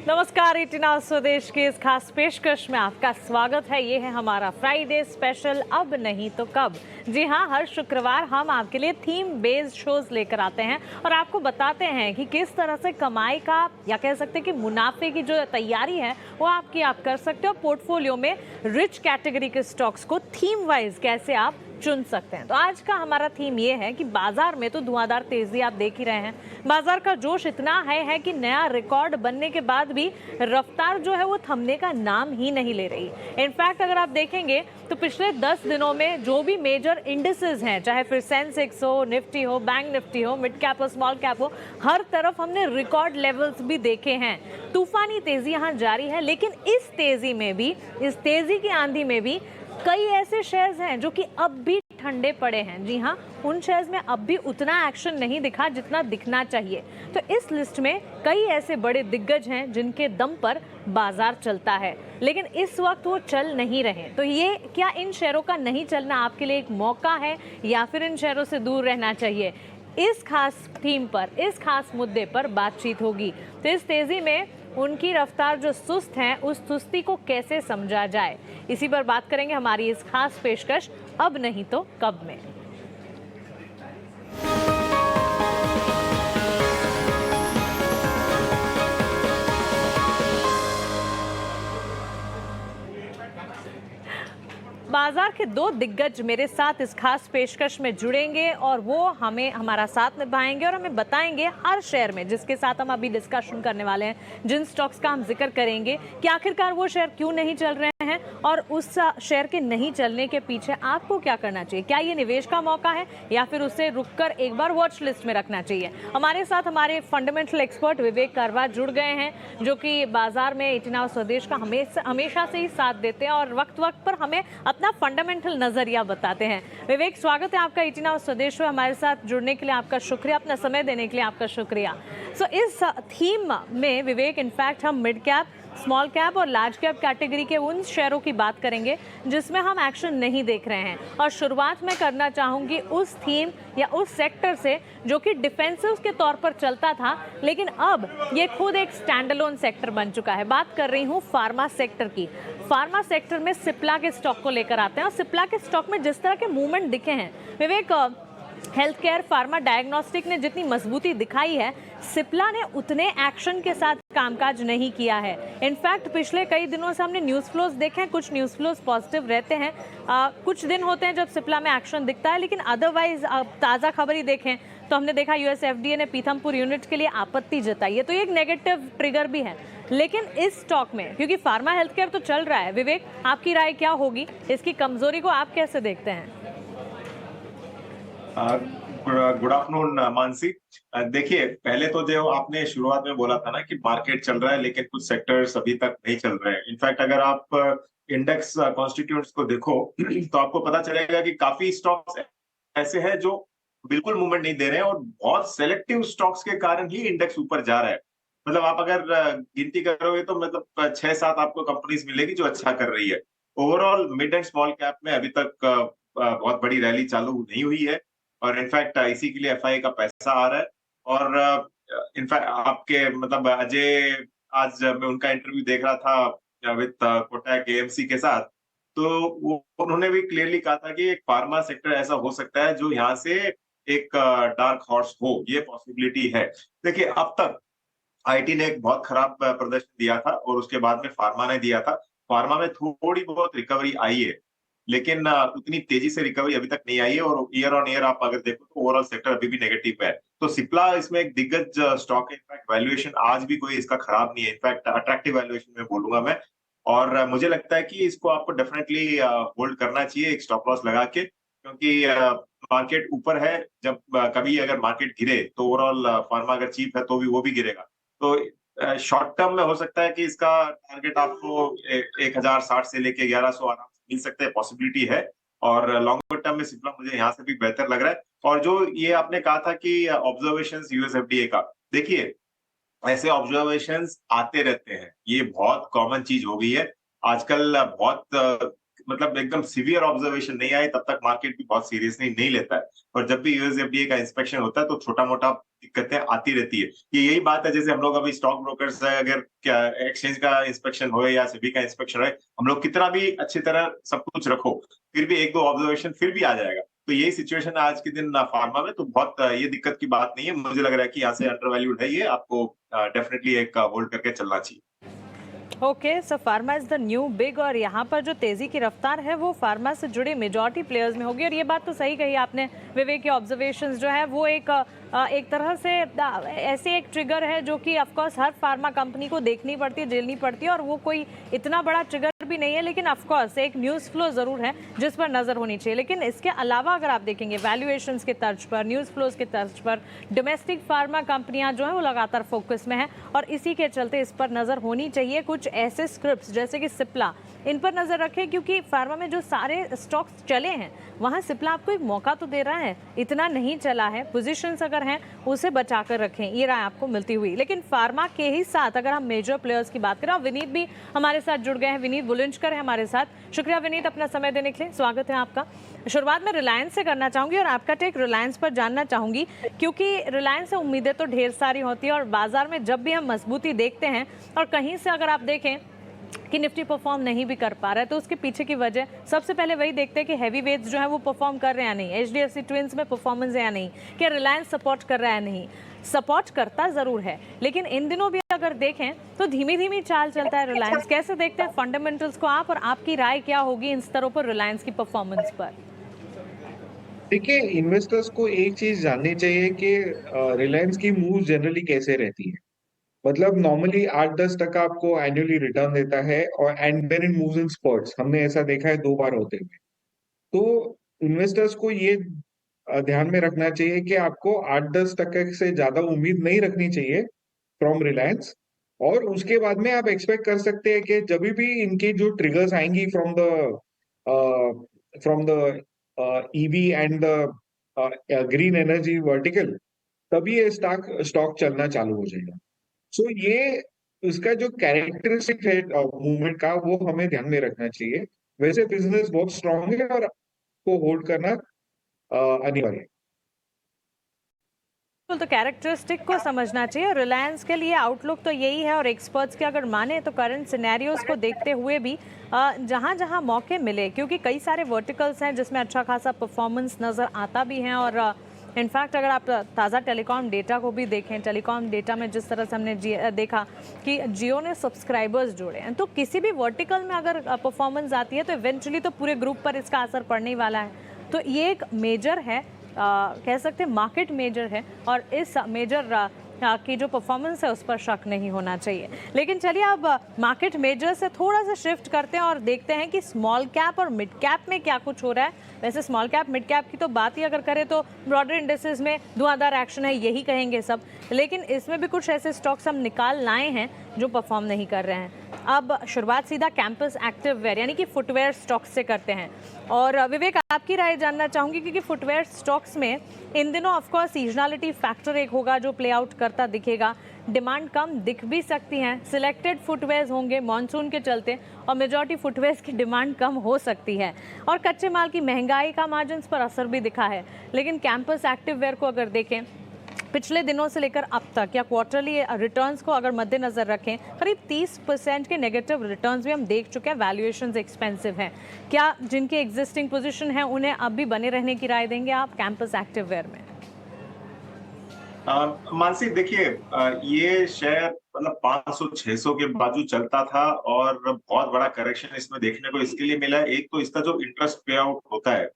नमस्कार, इतना स्वदेश की इस खास पेशकश में आपका स्वागत है। ये है हमारा फ्राइडे स्पेशल अब नहीं तो कब। जी हाँ, हर शुक्रवार हम आपके लिए थीम बेस्ड शोज लेकर आते हैं और आपको बताते हैं कि किस तरह से कमाई का या कह सकते हैं कि मुनाफे की जो तैयारी है वो आप कर सकते हो। पोर्टफोलियो में रिच कैटेगरी के स्टॉक्स को थीम वाइज कैसे आप चुन सकते हैं। तो आज का हमारा थीम ये है कि बाजार में तो धुआंधार तेजी आप देख ही रहे हैं। बाजार का जोश इतना है कि नया रिकॉर्ड बनने के बाद भी रफ्तार जो है वो थमने का नाम ही नहीं ले रही। इनफैक्ट अगर आप देखेंगे तो पिछले 10 दिनों में जो भी मेजर इंडिसेस हैं, चाहे फिर सेंसेक्स हो, निफ्टी हो, बैंक निफ्टी हो, मिड कैप हो, स्मॉल कैप हो, हर तरफ हमने रिकॉर्ड लेवल्स भी देखे हैं। तूफानी तेजी यहाँ जारी है, लेकिन इस तेजी में भी, इस तेजी की आंधी में भी कई ऐसे शेयर्स हैं जो कि अब भी ठंडे पड़े हैं। जी हाँ, उन शेयर्स में अब भी उतना एक्शन नहीं दिखा जितना दिखना चाहिए। तो इस लिस्ट में कई ऐसे बड़े दिग्गज हैं जिनके दम पर बाजार चलता है, लेकिन इस वक्त वो चल नहीं रहे। तो ये क्या इन शेयरों का नहीं चलना आपके लिए एक मौका है या फिर इन शेयरों से दूर रहना चाहिए? इस खास थीम पर, इस खास मुद्दे पर बातचीत होगी। तो इस तेजी में उनकी रफ्तार जो सुस्त है, उस सुस्ती को कैसे समझा जाए, इसी पर बात करेंगे हमारी इस खास पेशकश अब नहीं तो कब में। बाजार के दो दिग्गज मेरे साथ इस खास पेशकश में जुड़ेंगे और वो हमें हमारा साथ निभाएंगे और हमें बताएंगे हर शेयर में जिसके साथ हम अभी डिस्कशन करने वाले हैं, जिन स्टॉक्स का हम जिक्र करेंगे, कि आखिरकार वो शेयर क्यों नहीं चल रहे हैं और उस शेयर के नहीं चलने के पीछे आपको क्या करना चाहिए। क्या ये निवेश का मौका है या फिर उसे रुककर एक बार वॉच लिस्ट में रखना चाहिए। हमारे साथ हमारे फंडामेंटल एक्सपर्ट विवेक करवा जुड़ गए हैं, जो कि बाजार में इतना स्वदेश का हमेशा से ही साथ देते हैं और वक्त वक्त पर हमें अपना फंडामेंटल नजरिया बताते हैं। विवेक, स्वागत है आपका इतना स्वदेश में। हमारे साथ जुड़ने के लिए आपका शुक्रिया, अपना समय देने के लिए आपका शुक्रिया। सो इस थीम में विवेक, इनफैक्ट हम मिड कैप, स्मॉल कैप और लार्ज कैप कैटेगरी के उन शेयरों की बात करेंगे जिसमें हम एक्शन नहीं देख रहे हैं। और शुरुआत में करना चाहूंगी उस थीम या उस सेक्टर से जो कि डिफेंसिव के तौर पर चलता था, लेकिन अब ये खुद एक स्टैंडअलोन सेक्टर बन चुका है। बात कर रही हूँ फार्मा सेक्टर की। फार्मा सेक्टर में सिप्ला के स्टॉक को लेकर आते हैं और सिप्ला के स्टॉक में जिस तरह के मूवमेंट दिखे हैं विवेक, हेल्थ केयर, फार्मा, डायग्नोस्टिक ने जितनी मजबूती दिखाई है, सिप्ला ने उतने एक्शन के साथ कामकाज नहीं किया है। इनफैक्ट पिछले कई दिनों से हमने न्यूज़ फ्लोज देखे हैं, कुछ न्यूज़ फ्लोज पॉजिटिव रहते हैं, कुछ दिन होते हैं जब सिप्ला में एक्शन दिखता है, लेकिन अदरवाइज ताज़ा खबर ही देखें तो हमने देखा यूएस एफडीए ने पीथमपुर यूनिट के लिए आपत्ति जताई है, तो ये एक नेगेटिव ट्रिगर भी है। लेकिन इस स्टॉक में क्योंकि फार्मा हेल्थ केयर तो चल रहा है, विवेक आपकी राय क्या होगी, इसकी कमजोरी को आप कैसे देखते हैं? Good afternoon Mansi. देखिए, पहले तो जो आपने शुरुआत में बोला था ना कि मार्केट चल रहा है लेकिन कुछ सेक्टर्स अभी तक नहीं चल रहे हैं। इनफैक्ट अगर आप इंडेक्स कॉन्स्टिट्यूएंट्स को देखो तो आपको पता चलेगा कि काफी स्टॉक्स ऐसे हैं जो बिल्कुल मूवमेंट नहीं दे रहे हैं और बहुत सेलेक्टिव स्टॉक्स के कारण ही इंडेक्स ऊपर जा रहा है। मतलब आप अगर गिनती करोगे तो मतलब 6-7 आपको कंपनीज मिलेगी जो अच्छा कर रही है। Overall mid and small cap में अभी तक बहुत बड़ी रैली चालू नहीं हुई है और इनफैक्ट इसी के लिए एफआई का पैसा आ रहा है। और इनफैक्ट आपके मतलब अजय, आज मैं उनका इंटरव्यू देख रहा था विद कोटक एएमसी के साथ, तो वो उन्होंने भी क्लियरली कहा था कि एक फार्मा सेक्टर ऐसा हो सकता है जो यहाँ से एक डार्क हॉर्स हो, ये पॉसिबिलिटी है। देखिए, अब तक आईटी ने एक बहुत खराब प्रदर्शन दिया था और उसके बाद में फार्मा ने दिया था। फार्मा में थोड़ी बहुत रिकवरी आई है, लेकिन उतनी तेजी से रिकवरी अभी तक नहीं आई है और ईयर ऑन ईयर आप अगर देखो तो ओवरऑल सेक्टर अभी भी नेगेटिव है। तो सिप्ला इसमें एक दिग्गज स्टॉक है। इनफैक्ट वैल्यूएशन आज भी कोई इसका खराब नहीं है, इनफैक्ट अट्रैक्टिव वैल्यूएशन में बोलूंगा मैं। और मुझे लगता है कि इसको आपको डेफिनेटली होल्ड करना चाहिए एक स्टॉप लॉस लगा के, क्योंकि मार्केट ऊपर है। जब कभी अगर मार्केट गिरे तो ओवरऑल फार्मा अगर चीप है तो भी वो भी गिरेगा। तो शॉर्ट टर्म में हो सकता है कि इसका टारगेट आपको 1060 से लेके 1100 आराम से मिल सकते हैं, पॉसिबिलिटी है। और लॉन्गर टर्म में सिप्ला मुझे यहाँ से भी बेहतर लग रहा है। और जो ये आपने कहा था कि ऑब्जर्वेशंस यूएस एफडीए का, देखिए ऐसे ऑब्जर्वेशंस आते रहते हैं, ये बहुत कॉमन चीज हो गई है आजकल। बहुत मतलब एकदम सीवियर ऑब्जर्वेशन नहीं आए तब तक मार्केट भी बहुत सीरियसली नहीं लेता है। और जब भी यूएसएफडीए का इंस्पेक्शन होता है तो छोटा मोटा दिक्कतें आती रहती है। ये यही बात है, जैसे हम लोग अभी स्टॉक ब्रोकर्स है, अगर क्या एक्सचेंज का इंस्पेक्शन हो या सेबी का इंस्पेक्शन हो, हम लोग कितना भी अच्छी तरह सब कुछ रखो, फिर भी एक दो ऑब्जर्वेशन फिर भी आ जाएगा। तो यही सिचुएशन है आज के दिन फार्मा में, तो बहुत ये दिक्कत की बात नहीं है। मुझे लग रहा है कि यहाँ से अंडर वैल्यूड है, ये आपको डेफिनेटली एक होल्ड करके चलना चाहिए। Okay, so pharma is the new big, और यहाँ पर जो तेजी की रफ्तार है वो फार्मा से जुड़े मेजॉरिटी प्लेयर्स में होगी। और ये बात तो सही कही आपने विवेक, के ऑब्जर्वेशंस जो है वो एक तरह से ऐसे एक ट्रिगर है जो कि ऑफकोर्स हर फार्मा कंपनी को देखनी पड़ती है, झेलनी पड़ती है, और वो कोई इतना बड़ा ट्रिगर भी नहीं है, लेकिन ऑफकोर्स एक न्यूज़ फ्लो ज़रूर है जिस पर नज़र होनी चाहिए। लेकिन इसके अलावा अगर आप देखेंगे वैल्यूएशंस के तर्ज पर, न्यूज़ फ्लोज के तर्ज पर, डोमेस्टिक फार्मा कंपनियां जो हैं वो लगातार फोकस में हैं, और इसी के चलते इस पर नज़र होनी चाहिए। कुछ ऐसे स्क्रिप्ट्स जैसे कि सिप्ला, इन पर नज़र रखें, क्योंकि फार्मा में जो सारे स्टॉक्स चले हैं वहाँ सिप्ला आपको एक मौका तो दे रहा है, इतना नहीं चला है, पोजीशंस अगर हैं उसे बचा कर रखें, ये राय आपको मिलती हुई। लेकिन फार्मा के ही साथ अगर हम मेजर प्लेयर्स की बात करें, विनीत भी हमारे साथ जुड़ गए हैं, विनीत बुलंदशकर है हमारे साथ। शुक्रिया विनीत अपना समय देने के लिए, स्वागत है आपका। शुरुआत में रिलायंस से करना चाहूंगी और आपका टेक रिलायंस पर जानना चाहूंगी, क्योंकि रिलायंस से उम्मीदें तो ढेर सारी होती है, और बाजार में जब भी हम मजबूती देखते हैं और कहीं से अगर आप देखें कि निफ्टी परफॉर्म नहीं भी कर पा रहा है, तो उसके पीछे की वजह सबसे पहले वही देखते हैं कि हैवी वेट्स जो है वो परफॉर्म कर रहे हैं या नहीं, एचडीएफसी ट्विंस में परफॉर्मेंस है या नहीं, क्या रिलायंस सपोर्ट कर रहा है या नहीं। सपोर्ट करता जरूर है, लेकिन इन दिनों भी अगर देखें तो धीमी धीमी चाल चलता है रिलायंस। कैसे देखते हैं फंडामेंटल्स को आप, और आपकी राय क्या होगी इन स्तरों पर रिलायंस की परफॉर्मेंस पर? देखिए, इन्वेस्टर्स को एक चीज जाननी चाहिए कि रिलायंस की मूव जनरली कैसे रहती है। मतलब नॉर्मली 8-10% आपको एनुअली रिटर्न देता है, और and then it moves in spurts. हमने ऐसा देखा है 2 बार होते हुए। तो इन्वेस्टर्स को ये ध्यान में रखना चाहिए कि आपको 8-10% से ज्यादा उम्मीद नहीं रखनी चाहिए फ्रॉम रिलायंस। और उसके बाद में आप एक्सपेक्ट कर सकते हैं कि जब भी इनकी जो ट्रिगर्स आएंगी from the EV and the green energy vertical, तभी ये स्टॉक चलना चालू हो जाएगा। सो ये इसका जो कैरेक्टरिस्टिक है मूवमेंट का, वो हमें ध्यान में रखना चाहिए। वैसे बिजनेस बहुत स्ट्रांग है और आपको होल्ड करना अनिवार्य है। तो कैरेक्टरिस्टिक को समझना चाहिए। रिलायंस के लिए आउटलुक तो यही है, और एक्सपर्ट्स के अगर माने तो करंट सिनेरियोज को देखते हुए भी जहां जहां मौके मिले, क्योंकि कई सारे वर्टिकल्स हैं जिसमें अच्छा खासा परफॉर्मेंस नज़र आता भी है। और इनफैक्ट अगर आप ताज़ा टेलीकॉम डेटा को भी देखें, टेलीकॉम डेटा में जिस तरह से हमने देखा कि जियो ने सब्सक्राइबर्स जोड़े हैं, तो किसी भी वर्टिकल में अगर परफॉर्मेंस आती है तो इवेंचुअली तो पूरे ग्रुप पर इसका असर पड़ने ही वाला है। तो ये एक मेजर है, कह सकते हैं मार्केट मेजर है, और इस मेजर की जो परफॉर्मेंस है उस पर शक नहीं होना चाहिए। लेकिन चलिए अब मार्केट मेजर से थोड़ा सा शिफ्ट करते हैं और देखते हैं कि स्मॉल कैप और मिड कैप में क्या कुछ हो रहा है। वैसे स्मॉल कैप मिड कैप की तो बात ही अगर करें तो ब्रॉडर इंडेक्सेस में धुआंधार एक्शन है, यही कहेंगे सब, लेकिन इसमें भी कुछ ऐसे स्टॉक्स हम निकाल लाए हैं जो परफॉर्म नहीं कर रहे हैं। अब शुरुआत सीधा कैंपस एक्टिव वेयर यानी कि फुटवेयर स्टॉक्स से करते हैं, और विवेक आपकी राय जानना चाहूंगी, क्योंकि फुटवेयर स्टॉक्स में इन दिनों ऑफकोर्स सीजनलिटी फैक्टर एक होगा जो प्ले आउट करता दिखेगा, डिमांड कम दिख भी सकती हैं, सिलेक्टेड फुटवेयर्स होंगे मॉनसून के चलते, और मेजॉरिटी फुटवेयर्स की डिमांड कम हो सकती है, और कच्चे माल की महंगाई का मार्जिन्स पर असर भी दिखा है। लेकिन कैंपस एक्टिव वेयर को अगर देखें पिछले दिनों से लेकर अब तक, या क्वार्टरली रिटर्न्स को अगर मद्देनजर रखें, करीब 30% के नेगेटिव रिटर्न्स भी हम देख चुके हैं। वैल्यूएशंस एक्सपेंसिव हैं। क्या जिनके एग्जिस्टिंग पोजीशन है उन्हें अब भी बने रहने की राय देंगे आप कैंपस एक्टिव वेयर में? मानसी देखिए, ये शेयर मतलब 500-600 के बाजू चलता था, और बहुत बड़ा करेक्शन इसमें देखने को इसके लिए मिला है। एक तो इसका जो इंटरेस्ट पे आउट होता है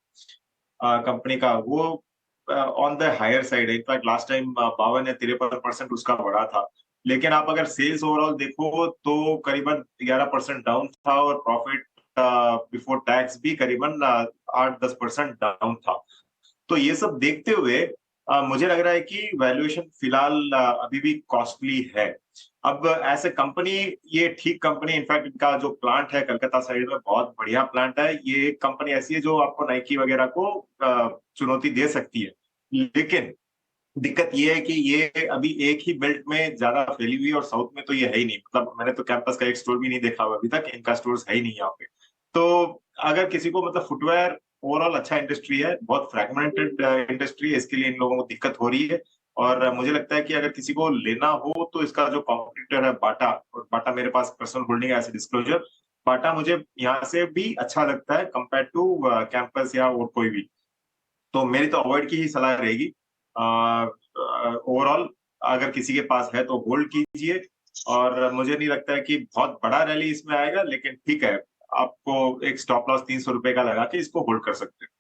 कंपनी का, वो ऑन द हायर साइड है। इनफैक्ट लास्ट टाइम 52 या 53% उसका बढ़ा था। लेकिन आप अगर सेल्स ओवरऑल देखो तो करीबन 11% डाउन था, और प्रॉफिट बिफोर टैक्स भी करीबन 8-10% डाउन था। तो ये सब देखते हुए मुझे लग रहा है कि वैल्यूएशन फिलहाल अभी भी कॉस्टली है। अब ऐसे कंपनी, ये ठीक कंपनी, इनफैक्ट इनका जो प्लांट है कलकत्ता साइड में बहुत बढ़िया प्लांट है। ये कंपनी ऐसी है जो आपको नाइकी वगैरह को चुनौती दे सकती है। लेकिन दिक्कत ये है कि ये अभी एक ही बेल्ट में ज्यादा फैली हुई है, और साउथ में तो ये है ही नहीं। मतलब मैंने तो कैंपस का एक स्टोर भी नहीं देखा हुआ अभी तक, इनका स्टोर्स है ही नहीं यहाँ पे। तो अगर किसी को मतलब फुटवेयर ओवरऑल अच्छा इंडस्ट्री है, बहुत फ्रैगमेंटेड इंडस्ट्री है, इसके लिए इन लोगों को दिक्कत हो रही है। और मुझे लगता है कि अगर किसी को लेना हो तो इसका जो कॉम्पिटिटर है बाटा, और बाटा मेरे पास पर्सनल होल्डिंग है एज डिस्क्लोजर, बाटा मुझे यहाँ से भी अच्छा लगता है कंपेयर टू कैंपस या और कोई भी। तो मेरी तो अवॉइड की ही सलाह रहेगी। ओवरऑल अगर किसी के पास है तो होल्ड कीजिए, और मुझे नहीं लगता है कि बहुत बड़ा रैली इसमें आएगा, लेकिन ठीक है, आपको एक स्टॉप लॉस 300 रुपए का लगा के इसको होल्ड कर सकते हैं।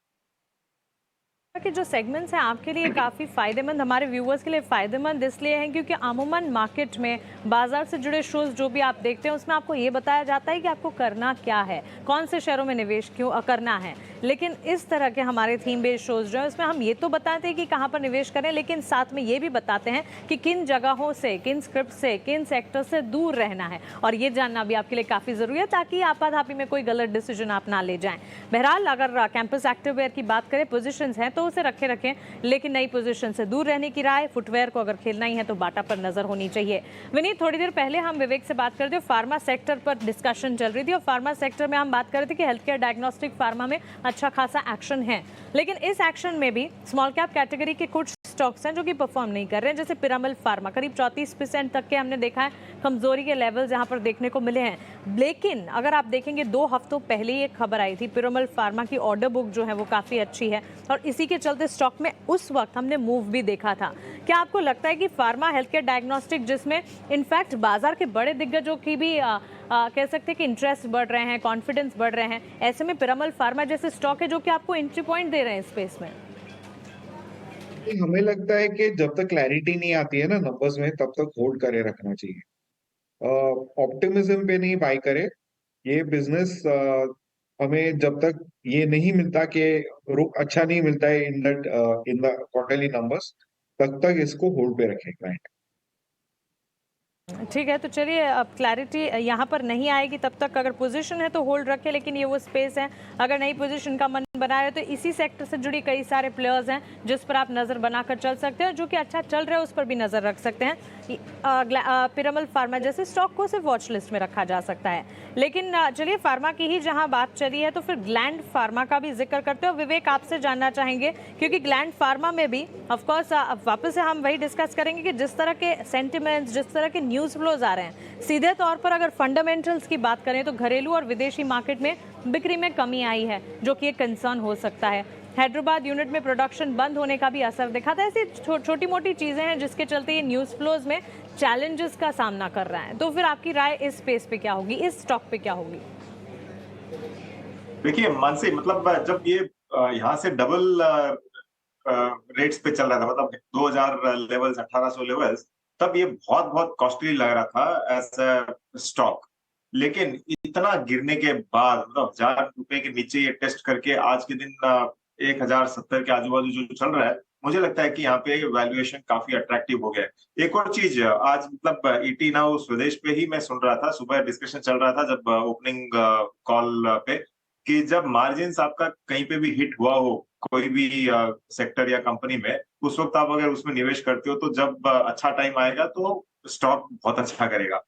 कि जो सेगमेंट्स हैं आपके लिए काफ़ी फ़ायदेमंद, हमारे व्यूअर्स के लिए फ़ायदेमंद इसलिए हैं क्योंकि अमूमन मार्केट में बाजार से जुड़े शोज़ जो भी आप देखते हैं उसमें आपको ये बताया जाता है कि आपको करना क्या है, कौन से शेयरों में निवेश क्यों करना है। लेकिन इस तरह के हमारे थीम बेस्ड शोज़ जो है उसमें हम ये तो बताते हैं कि कहाँ पर निवेश करें, लेकिन साथ में ये भी बताते हैं कि किन जगहों से, किन स्क्रिप्ट से, किन सेक्टर से दूर रहना है, और ये जानना भी आपके लिए काफ़ी ज़रूरी है ताकि आपाधापी में कोई गलत डिसीजन आप ना ले जाएं। बहरहाल अगर कैंपस एक्टिववेयर की बात करें, पोजीशंस हैं तो उसे रखें, लेकिन नई पोजीशन से दूर रहने की राय। फुटवेयर को अगर खेलना ही है तो बाटा पर नजर होनी चाहिए। विनीत, थोड़ी देर पहले हम विवेक से बात कर रहे थे, फार्मा सेक्टर पर डिस्कशन चल रही थी और फार्मा सेक्टर में हम बात कर रहे थे कि हेल्थ केयर डायग्नोस्टिक फार्मा में अच्छा खासा एक्शन है, लेकिन इस एक्शन में भी स्मॉल कैप कैटेगरी के कुछ स्टॉक्स हैं जो कि परफॉर्म नहीं कर रहे हैं, जैसे पिरामल फार्मा करीब 34% तक के हमने देखा है कमजोरी के लेवल जहां पर देखने को मिले हैं। लेकिन अगर आप देखेंगे 2 हफ्तों पहले ही एक खबर आई थी, पिरामल फार्मा की ऑर्डर बुक जो है वो काफी अच्छी है और इसी के चलते स्टॉक में उस वक्त हमने मूव भी देखा था। क्या आपको लगता है कि फार्मा हेल्थ केयर डायग्नोस्टिक, जिसमें इनफैक्ट बाजार के बड़े दिग्गजों की भी कह सकते हैं कि इंटरेस्ट बढ़ रहे हैं, कॉन्फिडेंस बढ़ रहे हैं, ऐसे में पिरामल फार्मा जैसे स्टॉक है जो कि आपको एंट्री पॉइंट दे रहे हैं स्पेस में? हमें लगता है कि जब तक क्लैरिटी नहीं आती है ना नंबर्स में, तब तक होल्ड करे रखना चाहिए। ऑप्टिमिज्म पे नहीं बाय करे। ये बिजनेस हमें जब तक ये नहीं मिलता कि रुक अच्छा नहीं मिलता है इन द क्वार्टरली नंबर्स, तब तक इसको होल्ड पे रखें क्लाइंट। ठीक है, तो चलिए अब क्लैरिटी यहाँ पर नहीं आएगी तब तक अगर पोजीशन है तो होल्ड रखें, लेकिन ये वो स्पेस है, अगर नई पोजीशन का मन बना रहे तो इसी सेक्टर से जुड़ी कई सारे प्लेयर्स हैं जिस पर आप नज़र बनाकर चल सकते हैं, जो कि अच्छा चल रहा है उस पर भी नज़र रख सकते हैं। पिरामल फार्मा जैसे स्टॉक को सिर्फ वॉच लिस्ट में रखा जा सकता है। लेकिन चलिए फार्मा की ही जहाँ बात चली है तो फिर ग्लैंड फार्मा का भी जिक्र करते हो। विवेक, आपसे जानना चाहेंगे क्योंकि ग्लैंड फार्मा में भी ऑफकोर्स वापस से हम वही डिस्कस करेंगे कि जिस तरह के सेंटिमेंट्स, जिस तरह के न्यूज़ फ्लोज आ रहे हैं, सीधे तौर पर अगर फंडामेंटल्स की बात करें तो घरेलू और विदेशी मार्केट में बिक्री में कमी आई है जो कि एक कंसर्न हो सकता है। हैदराबाद यूनिट में प्रोडक्शन बंद होने का भी असर दिखा था। ऐसी छोटी मोटी चीज़ें हैं जिसके चलते ये न्यूज़ फ्लोज में चैलेंजेस का सामना कर रहा है। तो फिर आपकी राय इस स्पेस पे क्या होगी, इस स्टॉक पे क्या होगी? देखिए मानसी, मतलब जब ये यहाँ से डबल रेट्स पे चल रहा था, मतलब 2000 लेवल्स, 1800 लेवल्स, तब ये बहुत बहुत कॉस्टली लग रहा था एज अ स्टॉक। लेकिन इतना गिरने के बाद, मतलब 1000 रुपए के नीचे ये टेस्ट करके आज के दिन 1070 के आजू बाजू जो चल रहा है, मुझे लगता है कि यहाँ पे वैल्यूएशन काफी अट्रैक्टिव हो गया है। एक और चीज, आज मतलब ईटी नाउ स्वदेश पे ही मैं सुन रहा था, सुबह डिस्कशन चल रहा था जब ओपनिंग कॉल पे, कि जब मार्जिन आपका कहीं पे भी हिट हुआ हो कोई भी सेक्टर या कंपनी में, उस वक्त आप अगर उसमें निवेश करते हो तो जब अच्छा टाइम आएगा तो स्टॉक बहुत अच्छा करेगा।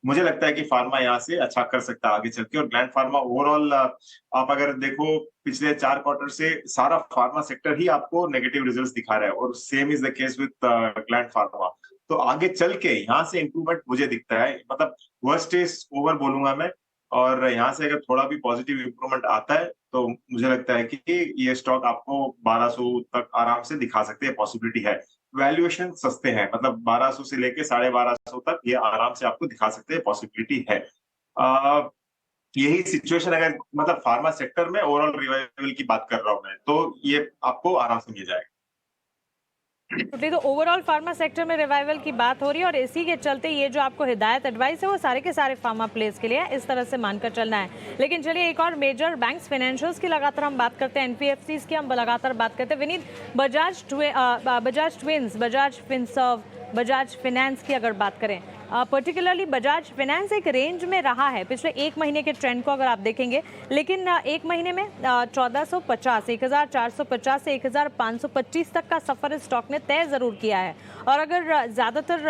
मुझे लगता है कि फार्मा यहाँ से अच्छा कर सकता है आगे चल के। और ग्लैंड फार्मा ओवरऑल आप अगर देखो पिछले 4 क्वार्टर से सारा फार्मा सेक्टर ही आपको नेगेटिव रिजल्ट्स दिखा रहा है, और same is the case with gland pharma. तो आगे चल के यहाँ से इंप्रूवमेंट मुझे दिखता है, मतलब वर्स्ट इज ओवर बोलूंगा मैं। और यहाँ से अगर थोड़ा भी पॉजिटिव इंप्रूवमेंट आता है तो मुझे लगता है कि ये स्टॉक आपको 1200 तक आराम से दिखा सकते हैं, पॉसिबिलिटी है। वैल्यूएशन सस्ते हैं, मतलब 1200 से लेके 1250 तक ये आराम से आपको दिखा सकते हैं, पॉसिबिलिटी है। यही सिचुएशन अगर मतलब फार्मा सेक्टर में ओवरऑल रिवाइवल की बात कर रहा हूं मैं, तो ये आपको आराम से मिल जाएगा। तो ओवरऑल फार्मा सेक्टर में रिवाइवल की बात हो रही है और इसी के चलते ये जो आपको हिदायत एडवाइस है वो सारे के सारे फार्मा प्लेस के लिए इस तरह से मानकर चलना है। लेकिन चलिए एक और मेजर बैंक्स, फाइनेंशियल्स की लगातार हम बात करते हैं, एनपीएफसीज की हम लगातार बात करते हैं। Vineet, Bajaj twins, Bajaj Finserv, Bajaj finance की अगर बात करें, पर्टिकुलरली बजाज फाइनेंस एक रेंज में रहा है पिछले 1 महीने के ट्रेंड को अगर आप देखेंगे, लेकिन 1 महीने में 1450, 1450 से 1525 तक का सफर इस स्टॉक ने तय जरूर किया है। और अगर ज़्यादातर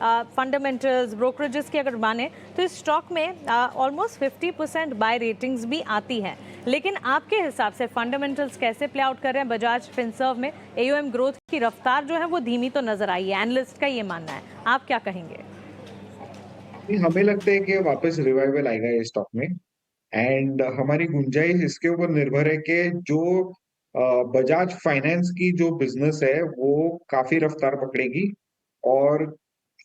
फंडामेंटल्स, ब्रोकरेजेस की अगर माने तो इस स्टॉक में ऑलमोस्ट 50% बाय रेटिंग्स भी आती है। लेकिन आपके हिसाब से फंडामेंटल्स कैसे प्ले आउट कर रहे हैं बजाज फिनसर्व में? एयूएम ग्रोथ की रफ्तार जो है वो धीमी तो नजर आई है, एनालिस्ट का ये मानना है, आप क्या कहेंगे? हमें लगता है कि वापस रिवाइवल आएगा इस स्टॉक में। एंड हमारी गुंजाइश इसके ऊपर निर्भर है कि जो बजाज फाइनेंस की जो बिजनेस है वो काफी रफ्तार पकड़ेगी और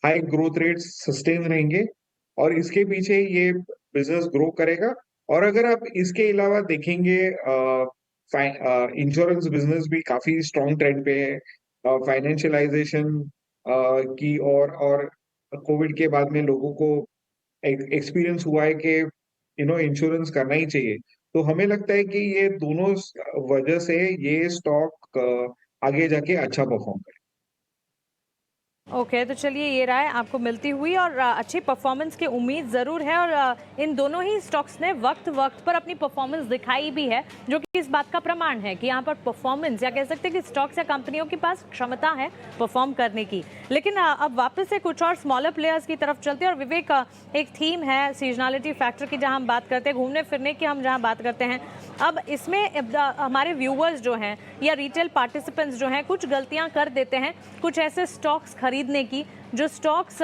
हाई ग्रोथ रेट सस्टेन रहेंगे और इसके पीछे ये बिजनेस ग्रो करेगा। और अगर आप इसके अलावा देखेंगे इंश्योरेंस बिजनेस भी काफी स्ट्रॉन्ग ट्रेंड पे है। फाइनेंशियलाइजेशन की और कोविड के बाद में लोगों को एक्सपीरियंस हुआ है कि इंश्योरेंस करना ही चाहिए। तो हमें लगता है कि ये दोनों वजह से ये स्टॉक आगे जाके अच्छा परफॉर्म करे। ओके, तो चलिए ये राय आपको मिलती हुई और अच्छी परफॉर्मेंस की उम्मीद ज़रूर है। और इन दोनों ही स्टॉक्स ने वक्त वक्त पर अपनी परफॉर्मेंस दिखाई भी है, जो कि इस बात का प्रमाण है कि यहाँ पर परफॉर्मेंस, या कह सकते हैं कि स्टॉक्स या कंपनियों के पास क्षमता है परफॉर्म करने की। लेकिन अब वापस से कुछ और स्मॉलर प्लेयर्स की तरफ चलते हैं। और विवेक, एक थीम है सीजनलिटी फैक्टर की, जहाँ हम बात करते हैं घूमने फिरने की, हम जहाँ बात करते हैं, अब इसमें हमारे व्यूअर्स जो हैं या रिटेल पार्टिसिपेंट्स जो हैं कुछ गलतियाँ कर देते हैं कुछ ऐसे स्टॉक्स खरीदने की जो स्टॉक्स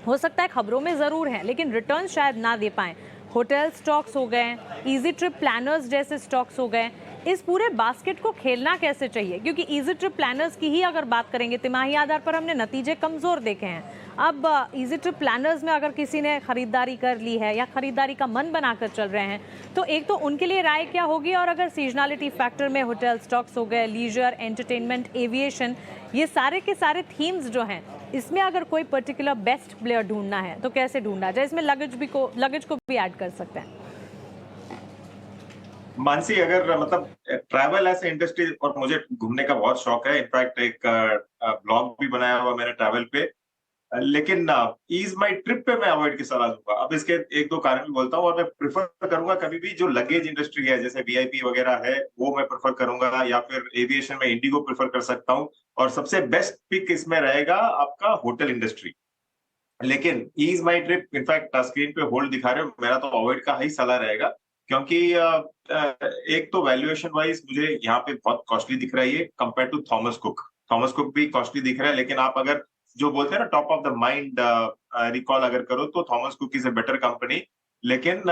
हो सकता है खबरों में ज़रूर हैं लेकिन रिटर्न शायद ना दे पाएं। होटल स्टॉक्स हो गए, इजी ट्रिप प्लानर्स जैसे स्टॉक्स हो गए। इस पूरे बास्केट को खेलना कैसे चाहिए? क्योंकि इजी ट्रिप प्लानर्स की ही अगर बात करेंगे, तिमाही आधार पर हमने नतीजे कमज़ोर देखे हैं। अब इजी ट्रिप प्लानर्स में अगर किसी ने खरीदारी कर ली है या खरीदारी का मन बनाकर चल रहे हैं, तो एक तो उनके लिए राय क्या होगी? और अगर सीजनलिटी फैक्टर में होटल स्टॉक्स हो गए, लीजर, एंटरटेनमेंट, एविएशन, ये सारे के सारे थीम्स जो हैं, इसमें अगर कोई पर्टिकुलर बेस्ट प्लेयर ढूंढना है तो कैसे ढूंढा जाए? इसमें लगेज को भी ऐड कर सकते हैं। मानसी, अगर मतलब ट्रैवल ऐसे इंडस्ट्री, और मुझे घूमने का बहुत शौक है, इनफैक्ट एक ब्लॉग भी बनाया हुआ मैंने ट्रैवल पे। लेकिन ईज माई ट्रिप पे मैं अवॉइड की सलाह दूंगा। अब इसके एक दो कारण भी बोलता हूँ, और मैं प्रिफर करूंगा कभी भी जो लगेज इंडस्ट्री है जैसे वीआईपी वगैरह है वो मैं प्रेफर करूंगा, या फिर एविएशन में इंडिगो प्रेफर कर सकता हूँ। और सबसे बेस्ट पिक इसमें रहेगा आपका होटल इंडस्ट्री। लेकिन ईज माई ट्रिप, इनफैक्ट स्क्रीन पे होल्ड दिखा रहे हो, मेरा तो अवॉइड का ही सलाह रहेगा। क्योंकि एक तो वैल्यूएशन वाइज मुझे यहाँ पे बहुत कॉस्टली दिख रही है compare to Thomas Cook. Thomas Cook भी कॉस्टली दिख रहा है, लेकिन आप अगर जो बोलते हैं ना top of the mind recall अगर करो तो Thomas cook is a better company. लेकिन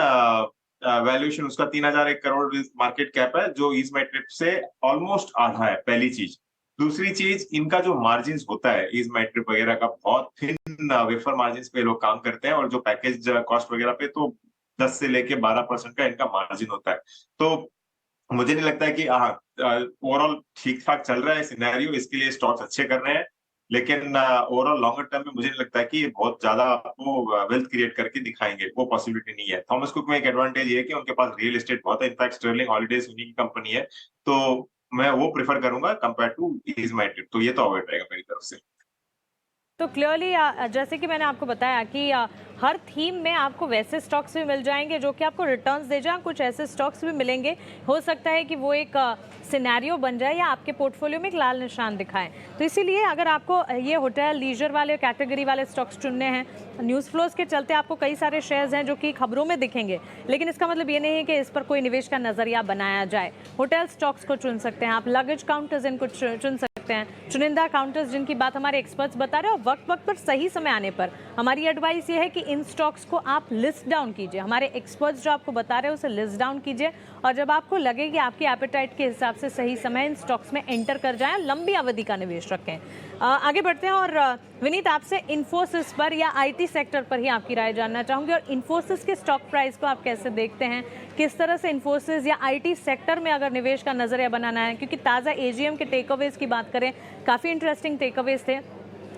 वैल्यूएशन उसका 3001 करोड़ मार्केट कैप है, जो ईज माई ट्रिप से ऑलमोस्ट आधा है, पहली चीज। दूसरी चीज, इनका जो मार्जिन होता है ईज माई ट्रिप वगैरह का, बहुत थिन वेफर मार्जिन पे लोग काम करते हैं, और जो पैकेज कॉस्ट वगैरह पे तो 10 से लेके 12% का इनका मार्जिन होता है। तो मुझे नहीं लगता है कि ओवरऑल ठीक ठाक चल रहा है सिनेरियो, इसके लिए स्टॉक्स अच्छे कर रहे हैं। लेकिन ओवरऑल लॉन्गर टर्म में मुझे नहीं लगता है कि ये बहुत ज्यादा आपको वेल्थ क्रिएट करके दिखाएंगे, वो पॉसिबिलिटी नहीं है। थॉमस कुक में एक एडवांटेज ये है कि उनके पास रियल एस्टेट बहुत है, इनफैक्ट स्टर्लिंग हॉलीडेज उन्हीं की कंपनी है, तो मैं वो प्रेफर करूंगा compare to EaseMyTrip. तो ये तो अवॉइड रहेगा मेरी तरफ से। तो क्लियरली जैसे कि मैंने आपको बताया कि हर थीम में आपको वैसे स्टॉक्स भी मिल जाएंगे जो कि आपको रिटर्न्स दे जाएं, कुछ ऐसे स्टॉक्स भी मिलेंगे हो सकता है कि वो एक सिनेरियो बन जाए या आपके पोर्टफोलियो में एक लाल निशान दिखाएं। तो इसीलिए अगर आपको ये होटल लीजर वाले कैटेगरी वाले स्टॉक्स चुनने हैं, न्यूज़ फ्लोज के चलते आपको कई सारे शेयर्स हैं जो कि खबरों में दिखेंगे, लेकिन इसका मतलब ये नहीं है कि इस पर कोई निवेश का नजरिया बनाया जाए। होटल स्टॉक्स को चुन सकते हैं आप, लगेज काउंटर्स इनको चुन सकते हैं, चुनिंदा काउंटर्स जिनकी बात हमारे एक्सपर्ट्स बता रहे हैं। और वक्त वक्त पर सही समय आने पर हमारी एडवाइस ये है कि इन स्टॉक्स को आप लिस्ट डाउन कीजिए, हमारे एक्सपर्ट्स जो आपको बता रहे हैं उसे लिस्ट डाउन कीजिए, और जब आपको लगे कि आपकी एपेटाइट के हिसाब से सही समय इन स्टॉक्स में एंटर कर जाएं, लंबी अवधि का निवेश रखें। आगे बढ़ते हैं और विनीत, आपसे इन्फोसिस पर या आईटी सेक्टर पर ही आपकी राय जानना चाहूंगी। और इन्फोसिस के स्टॉक प्राइस को आप कैसे देखते हैं? किस तरह से इन्फोसिस या आईटी सेक्टर में अगर निवेश का नजरिया बनाना है, क्योंकि ताज़ा एजीएम के टेकअवेज की बात करें, काफ़ी इंटरेस्टिंग टेकअवेज थे।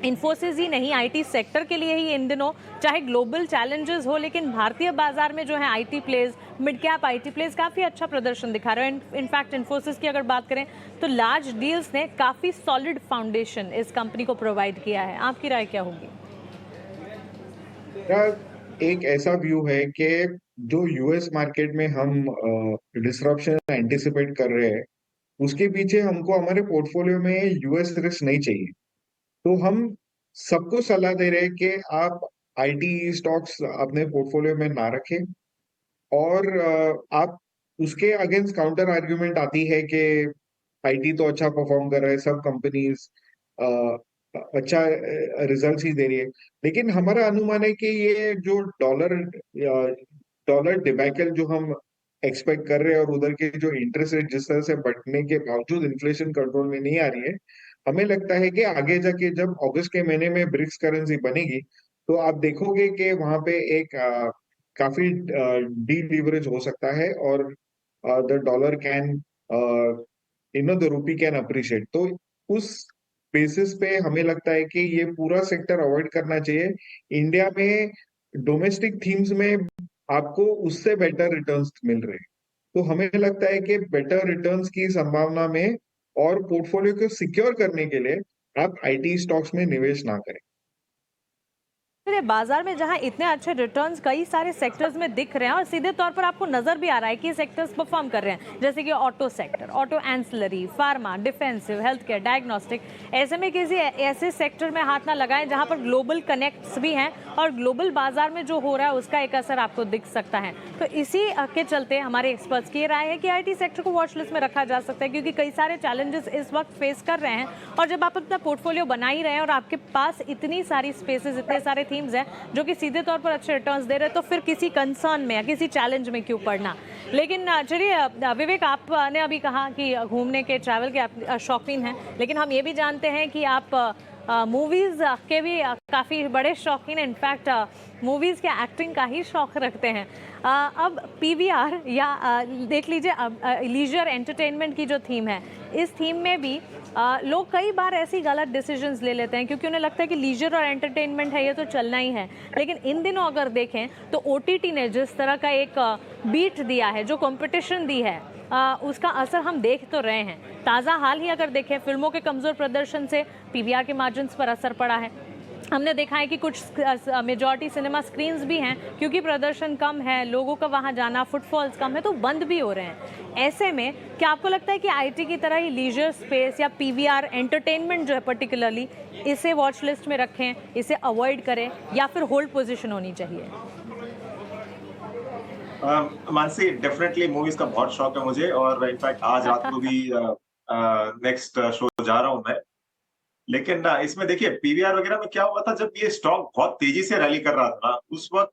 इन्फोसिस ही नहीं, आईटी सेक्टर के लिए ही इन दिनों चाहे ग्लोबल चैलेंजेस हो, लेकिन भारतीय बाजार में जो है IT plays, mid cap IT plays काफ़ी अच्छा प्रदर्शन दिखा रहे हैं। इनफैक्ट इन्फोसिस की अगर बात करें तो लार्ज डील्स ने काफ़ी सॉलिड फाउंडेशन इस कंपनी को प्रोवाइड किया है। आपकी राय क्या होगी? एक ऐसा व्यू है कि जो यूएस मार्केट में हम डिसरप्शन एंटिसिपेट कर रहे हैं, उसके पीछे हमको हमारे पोर्टफोलियो में यूएस रिस्क नहीं चाहिए। तो हम सबको सलाह दे रहे हैं कि आप आईटी स्टॉक्स अपने पोर्टफोलियो में ना रखें, और आप उसके अगेंस्ट काउंटर आर्ग्यूमेंट आती है कि आईटी तो अच्छा परफॉर्म कर रहा है, सब कंपनीज अच्छा रिजल्ट्स ही दे रही है। लेकिन हमारा अनुमान है कि ये जो डॉलर डिबैकल जो हम एक्सपेक्ट कर रहे हैं, और उधर के जो इंटरेस्ट रेट जिस तरह से बढ़ने के बावजूद इन्फ्लेशन कंट्रोल में नहीं आ रही है, हमें लगता है कि आगे जाके जब अगस्त के महीने में ब्रिक्स करेंसी बनेगी, तो आप देखोगे कि वहां पे एक काफी डी लीवरेज हो सकता है, और the dollar can the rupee can appreciate. तो उस बेसिस पे हमें लगता है कि ये पूरा सेक्टर अवॉइड करना चाहिए। इंडिया में डोमेस्टिक थीम्स में आपको उससे बेटर रिटर्न्स मिल रहे हैं, तो हमें लगता है कि बेटर रिटर्न्स की संभावना में और पोर्टफोलियो को सिक्योर करने के लिए आप आईटी स्टॉक्स में निवेश ना करें। चलिए, बाजार में जहां इतने अच्छे रिटर्न्स कई सारे सेक्टर्स में दिख रहे हैं और सीधे तौर पर आपको नजर भी आ रहा है कि सेक्टर्स परफॉर्म कर रहे हैं, जैसे कि auto sector, auto ancillary, pharma, defensive, health care, diagnostic, ऐसे में किसी ऐसे सेक्टर में हाथ ना लगाएं जहां पर ग्लोबल कनेक्ट्स भी हैं और ग्लोबल बाजार में जो हो रहा है उसका एक असर आपको दिख सकता है। तो इसी के चलते हमारे एक्सपर्ट्स की राय है कि आईटी सेक्टर को वॉच लिस्ट में रखा जा सकता है, क्योंकि कई सारे चैलेंजेस इस वक्त फेस कर रहे हैं। और जब आप अपना पोर्टफोलियो बना ही रहे हैं और आपके पास इतनी सारी स्पेसेस, इतने सारे थीम्स हैं जो कि सीधे तौर पर अच्छे रिटर्न्स दे रहे हैं, तो फिर किसी कंसर्न में या किसी चैलेंज में क्यों पड़ना। लेकिन चलिए विवेक, आपने अभी कहा कि घूमने के, ट्रैवल के आप शौकीन हैं, लेकिन हम ये भी जानते हैं कि आप मूवीज के भी काफ़ी बड़े शौकीन हैं। इनफैक्ट मूवीज के एक्टिंग का ही शौक रखते हैं। अब पीवीआर या देख लीजिए, अब लीजर एंटरटेनमेंट की जो थीम है, इस थीम में भी लोग कई बार ऐसी गलत डिसीजंस ले लेते हैं, क्योंकि उन्हें लगता है कि लीजर और एंटरटेनमेंट है, ये तो चलना ही है। लेकिन इन दिनों अगर देखें तो ओटीटी ने जिस तरह का एक बीट दिया है, जो कंपटीशन दी है, उसका असर हम देख तो रहे हैं। ताज़ा हाल ही अगर देखें, फिल्मों के कमज़ोर प्रदर्शन से पीवीआर के मार्जिन्स पर असर पड़ा है। हमने देखा है कि कुछ मेजॉरिटी सिनेमा स्क्रीन्स भी हैं, क्योंकि प्रदर्शन कम है, लोगों का वहां जाना, फुटफॉल्स कम है, तो बंद भी हो रहे हैं। ऐसे में क्या आपको लगता है कि आईटी की तरह ही लीजर स्पेस या पीवीआर एंटरटेनमेंट जो है पर्टिकुलरली, इसे वॉच लिस्ट में रखें, इसे अवॉइड करें, या फिर होल्ड पोजीशन होनी चाहिए? मानसी, डेफिनेटली मूवीज का बहुत शौक है मुझे, और इनफैक्ट आज रात को भी नेक्स्ट शो जा रहा हूं मैं। लेकिन इसमें देखिए, पीवीआर वगैरह में क्या हुआ था, जब ये स्टॉक बहुत तेजी से रैली कर रहा था ना, उस वक्त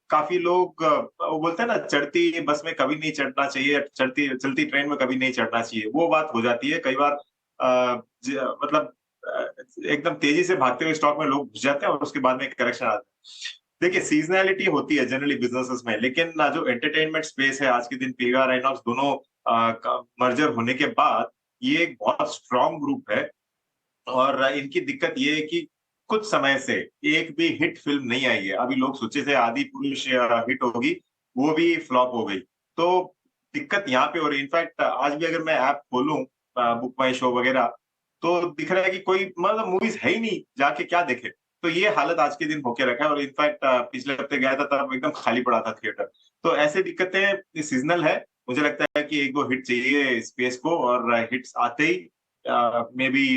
काफी लोग वो बोलते हैं ना, चढ़ती बस में कभी नहीं चढ़ना चाहिए, चलती ट्रेन में कभी नहीं चढ़ना चाहिए, वो बात हो जाती है कई बार। मतलब एकदम तेजी से भागते हुए स्टॉक में लोग घुस जाते हैं और उसके बाद में करेक्शन आता है। देखिए, सीजनैलिटी होती है जनरली बिजनेसेस में, लेकिन जो एंटरटेनमेंट स्पेस है आज के दिन, पीवीआर आइनॉक्स दोनों मर्जर होने के बाद ये एक बहुत स्ट्रॉन्ग ग्रुप है। और इनकी दिक्कत ये है कि कुछ समय से एक भी हिट फिल्म नहीं आई है। अभी लोग सोचे थे आदि पुरुष हिट होगी, वो भी फ्लॉप हो गई। तो दिक्कत यहाँ पे हो रही है। इनफैक्ट आज भी अगर मैं ऐप खोलूं, बुक माई शो वगैरह, तो दिख रहा है कि कोई मतलब मूवीज है ही नहीं, जाके क्या देखे। तो ये हालत आज के दिन होके रखा है। और इनफैक्ट पिछले हफ्ते गया था, तब एकदम खाली पड़ा था थिएटर। तो ऐसे दिक्कतें सीजनल है। मुझे लगता है कि एक दो हिट चाहिए स्पेस को, और हिट्स आते ही मे बी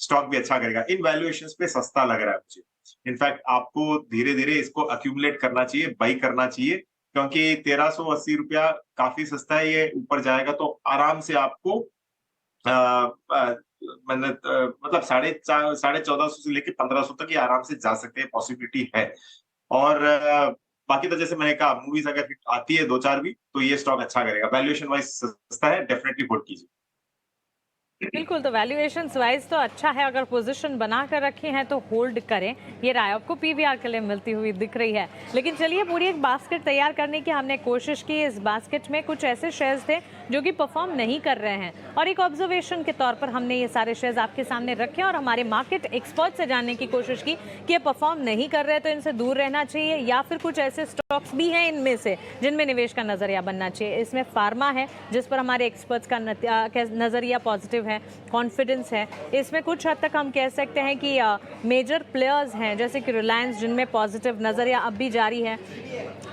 स्टॉक भी अच्छा करेगा। इन वैल्यूएशंस पे सस्ता लग रहा है मुझे। इनफैक्ट आपको धीरे धीरे इसको अक्यूमुलेट करना चाहिए, बाई करना चाहिए, क्योंकि 1380 रुपया काफी सस्ता है। ये ऊपर जाएगा तो आराम से आपको मतलब 1450 से लेके 1500 तक ये आराम से जा सकते हैं, पॉसिबिलिटी है। और बाकी तो जैसे मैंने कहा, मूवीज अगर हिट आती है दो चार भी, तो ये स्टॉक अच्छा करेगा। वैल्यूएशन वाइज सस्ता है, डेफिनेटली होल्ड कीजिए। बिल्कुल, तो वैल्यूएशन वाइज तो अच्छा है, अगर पोजीशन बना कर रखी है तो होल्ड करें। ये राय आपको पीवीआर के लिए मिलती हुई दिख रही है। लेकिन चलिए, पूरी एक बास्केट तैयार करने की हमने कोशिश की। इस बास्केट में कुछ ऐसे शेयर्स थे जो कि परफॉर्म नहीं कर रहे हैं, और एक ऑब्जर्वेशन के तौर पर हमने ये सारे शेयर्स आपके सामने रखे और हमारे मार्केट एक्सपर्ट से जानने की कोशिश की कि ये परफॉर्म नहीं कर रहे तो इनसे दूर रहना चाहिए, या फिर कुछ ऐसे स्टॉक्स भी हैं इनमें से जिनमें निवेश का नजरिया बनना चाहिए। इसमें फार्मा है, जिस पर हमारे एक्सपर्ट्स का नजरिया पॉजिटिव है, कॉन्फिडेंस है। इसमें कुछ हद तक हम कह सकते हैं कि मेजर प्लेयर्स हैं जैसे कि रिलायंस, जिनमें पॉजिटिव नजरिया अब भी जारी है।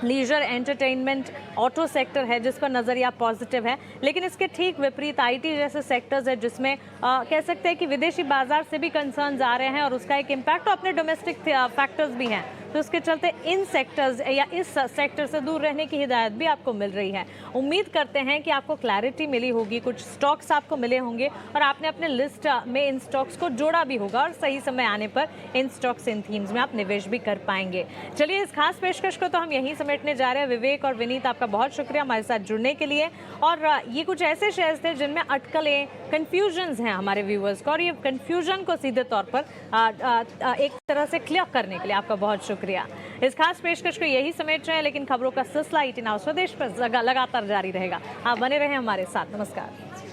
लीजर एंटरटेनमेंट, ऑटो सेक्टर है जिस पर नजरिया पॉजिटिव है। लेकिन इसके ठीक विपरीत आईटी जैसे सेक्टर्स है जिसमें कह सकते हैं कि विदेशी बाजार से भी कंसर्न्स आ रहे हैं और उसका एक इम्पैक्ट तो अपने डोमेस्टिक फैक्टर्स भी हैं, तो इसके चलते इन सेक्टर्स या इस सेक्टर से दूर रहने की हिदायत भी आपको मिल रही है। उम्मीद करते हैं कि आपको क्लैरिटी मिली होगी, कुछ स्टॉक्स आपको मिले होंगे और आपने अपने लिस्ट में इन स्टॉक्स को जोड़ा भी होगा और सही समय आने पर इन स्टॉक्स इन थीम्स में आप निवेश भी कर पाएंगे। चलिए, इस खास पेशकश को तो हम यहीं समेटने जा रहे हैं। विवेक और विनीत, आपका बहुत शुक्रिया हमारे साथ जुड़ने के लिए। और ये कुछ ऐसे शेयर्स थे जिनमें अटकलें, कंफ्यूजन्स हैं हमारे व्यूअर्स को, और ये कंफ्यूजन को सीधे तौर पर एक तरह से क्लियर करने के लिए आपका बहुत शुक्रिया। इस खास पेशकश को यही समेट रहे हैं, लेकिन खबरों का सिलसिला 18 आवर्स स्वदेश पर लगातार जारी रहेगा। आप बने रहें हमारे साथ। नमस्कार।